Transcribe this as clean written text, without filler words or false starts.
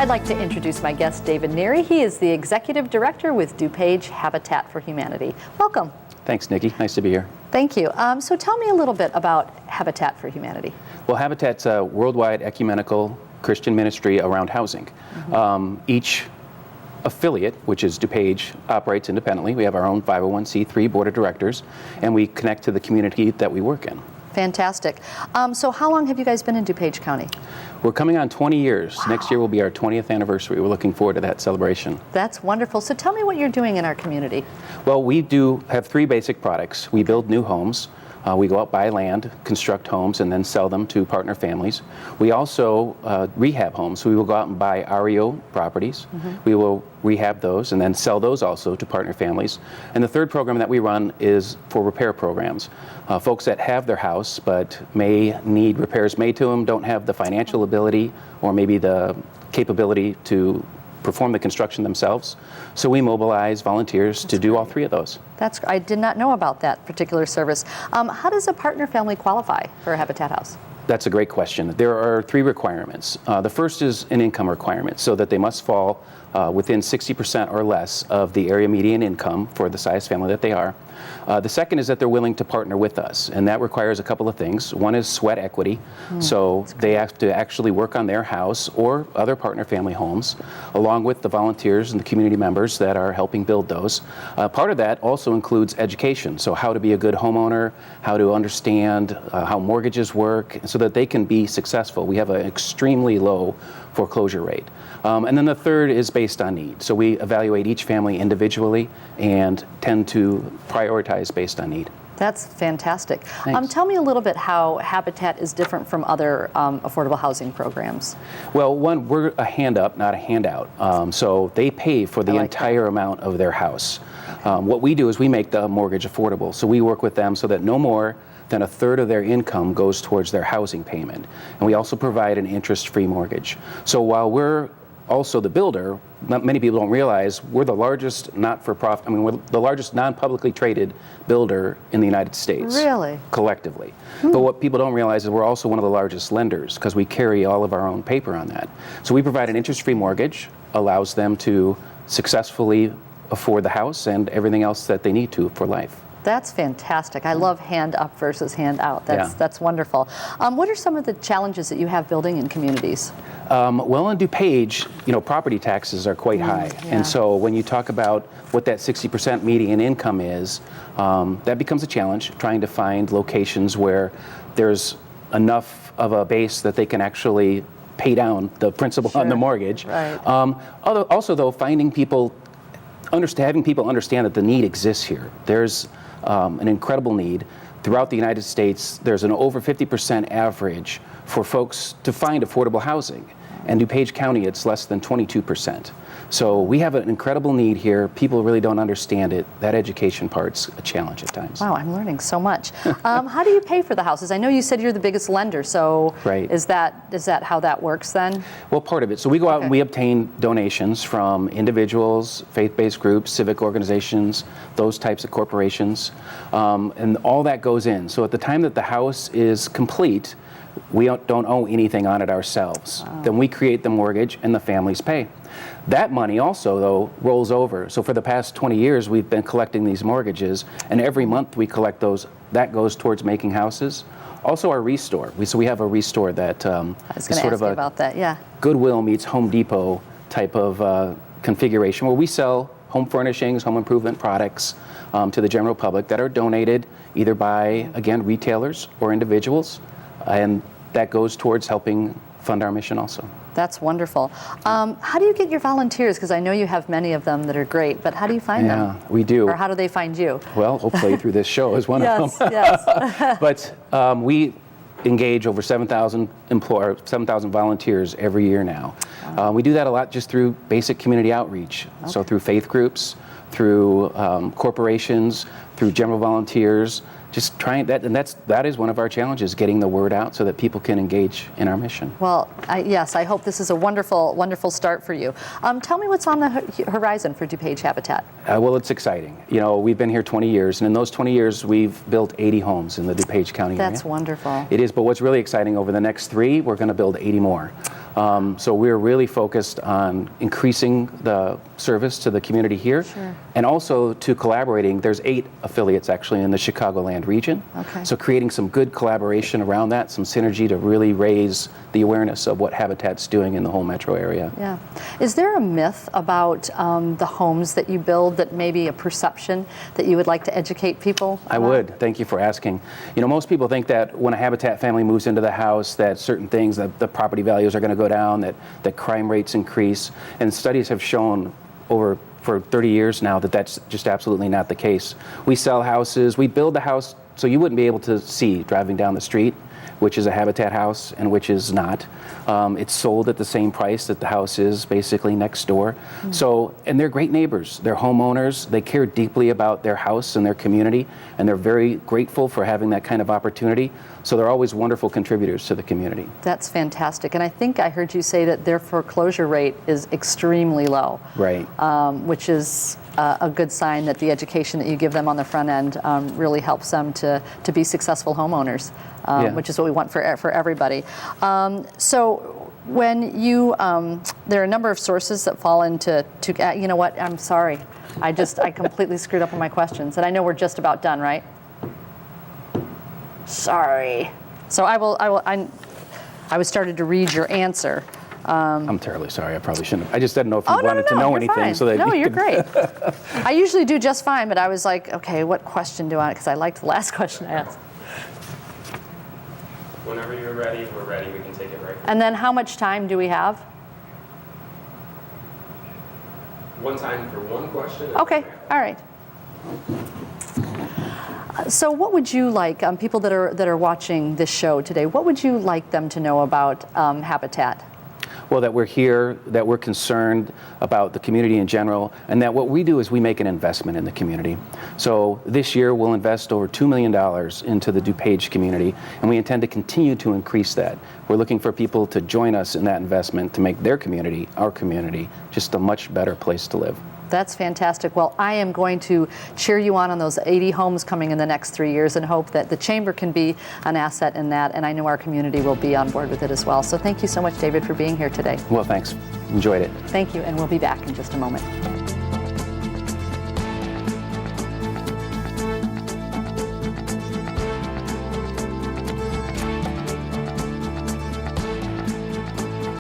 I'd like to introduce my guest, David Neary. He is the Executive Director with DuPage Habitat for Humanity. Welcome. Thanks, Nikki. Nice to be here. Thank you. So tell me a little bit about Habitat for Humanity. Well, Habitat's a worldwide ecumenical Christian ministry around housing. Each affiliate, which is DuPage, operates independently. We have our own 501c3 board of directors, and we connect to the community that we work in. Fantastic. So how long have you guys been in DuPage County? We're coming on 20 years. Wow. Next year will be our 20th anniversary. We're looking forward to that celebration. That's wonderful. So tell me what you're doing in our community. Well, we do have three basic products. We build new homes. We go out, buy land, construct homes, and then sell them to partner families. We also rehab homes. So we will go out and buy REO properties. We will rehab those and then sell those also to partner families. And the third program that we run is for repair programs. Folks that have their house but may need repairs made to them, don't have the financial ability or maybe the capability to perform the construction themselves. So we mobilize volunteers to do all three of those. I did not know about that particular service. How does a partner family qualify for a Habitat house? That's a great question. There are three requirements. The first is an income requirement, so that they must fall within 60% or less of the area median income for the size family that they are. The second is that they're willing to partner with us, and that requires a couple of things. One is sweat equity, so they have to actually work on their house or other partner family homes, along with the volunteers and the community members that are helping build those. Part of that also includes education, so how to be a good homeowner, how to understand how mortgages work, so that they can be successful. We have an extremely low foreclosure rate. And then the third is based on need. So we evaluate each family individually and tend to prioritize based on need. That's fantastic. Thanks. Tell me a little bit how Habitat is different from other affordable housing programs. Well, one, we're a hand up, not a handout. So they pay for the entire amount of their house. What we do is we make the mortgage affordable. So we work with them so that no more than a third of their income goes towards their housing payment. And we also provide an interest-free mortgage. So while we're also the builder, many people don't realize we're the largest not-for-profit, we're the largest non-publicly traded builder in the United States. Really? Collectively. But what people don't realize is we're also one of the largest lenders because we carry all of our own paper on that. So we provide an interest-free mortgage, allows them to successfully afford the house and everything else that they need to for life. That's fantastic. I love hand up versus hand out. That's wonderful. What are some of the challenges that you have building in communities? Well, in DuPage, property taxes are quite high. And so when you talk about what that 60% median income is, that becomes a challenge, trying to find locations where there's enough of a base that they can actually pay down the principal on the mortgage. Right. Also, though, having people understand that the need exists here. There's an incredible need. Throughout the United States, there's an over 50% average for folks to find affordable housing. And DuPage County, it's less than 22%. So we have an incredible need here. People really don't understand it. That education part's a challenge at times. Wow, I'm learning so much. How do you pay for the houses? I know you said you're the biggest lender, so is that how that works then? Well, part of it. So we go out and we obtain donations from individuals, faith-based groups, civic organizations, those types of corporations, and all that goes in. So at the time that the house is complete, we don't owe anything on it ourselves. Then we create the mortgage and the families pay. That money also, though, rolls over. So for the past 20 years, we've been collecting these mortgages, and every month we collect those. That goes towards making houses. Also our restore. So we have a restore that is sort of a Goodwill meets Home Depot type of configuration, where we sell home furnishings, home improvement products to the general public that are donated either by, again, retailers or individuals. And that goes towards helping fund our mission also. That's wonderful. How do you get your volunteers? Because I know you have many of them that are great, but how do you find them? Yeah, we do. Or how do they find you? Well, hopefully through this show is one of them. Yes. But we engage over 7,000 volunteers every year now. We do that a lot just through basic community outreach. So through faith groups, through corporations, through general volunteers, just trying that, and that is one of our challenges, getting the word out so that people can engage in our mission. Well, yes, I hope this is a wonderful, wonderful start for you. Tell me what's on the horizon for DuPage Habitat. Well, it's exciting. We've been here 20 years, and in those 20 years, we've built 80 homes in the DuPage County area. That's wonderful. It is, but what's really exciting, over the next 3, we're going to build 80 more. So we're really focused on increasing the service to the community here, and also to collaborating. There's 8 affiliates actually in the Chicagoland region. Okay. So creating some good collaboration around that, some synergy to really raise the awareness of what Habitat's doing in the whole metro area. Yeah. Is there a myth about the homes that you build, that maybe a perception that you would like to educate people about? I would. Thank you for asking. You know, most people think that when a Habitat family moves into the house, that certain things, that the property values are going to go down, that crime rates increase. And studies have shown for 30 years now that that's just absolutely not the case. We sell houses, we build the house so you wouldn't be able to see driving down the street which is a Habitat house and which is not. It's sold at the same price that the house is basically next door. So, and they're great neighbors. They're homeowners. They care deeply about their house and their community, and they're very grateful for having that kind of opportunity. So they're always wonderful contributors to the community. That's fantastic. And I think I heard you say that their foreclosure rate is extremely low. Right. Which is a good sign that the education that you give them on the front end really helps them to be successful homeowners, which is what we want for everybody. So when you, there are a number of sources that fall into, you know what, I'm sorry. I completely screwed up on my questions. And I know we're just about done, right? Sorry. So I was started to read your answer. I'm terribly sorry. I probably shouldn't have. I just didn't know if you wanted to know anything. Fine. So that no, you're great. I usually do just fine, but I was like, okay, what question do I, because I liked the last question I asked. Whenever you're ready, we're ready. We can take it right. And then how much time do we have? One time for one question. Okay, all right. So what would you like, people that are watching this show today, what would you like them to know about Habitat? Well, that we're here, that we're concerned about the community in general, and that what we do is we make an investment in the community. So this year we'll invest over $2 million into the DuPage community, and we intend to continue to increase that. We're looking for people to join us in that investment to make their community, our community, just a much better place to live. That's fantastic. Well, I am going to cheer you on those 80 homes coming in the next 3 years and hope that the Chamber can be an asset in that, and I know our community will be on board with it as well. So thank you so much, David, for being here today. Well, thanks. Enjoyed it. Thank you, and we'll be back in just a moment.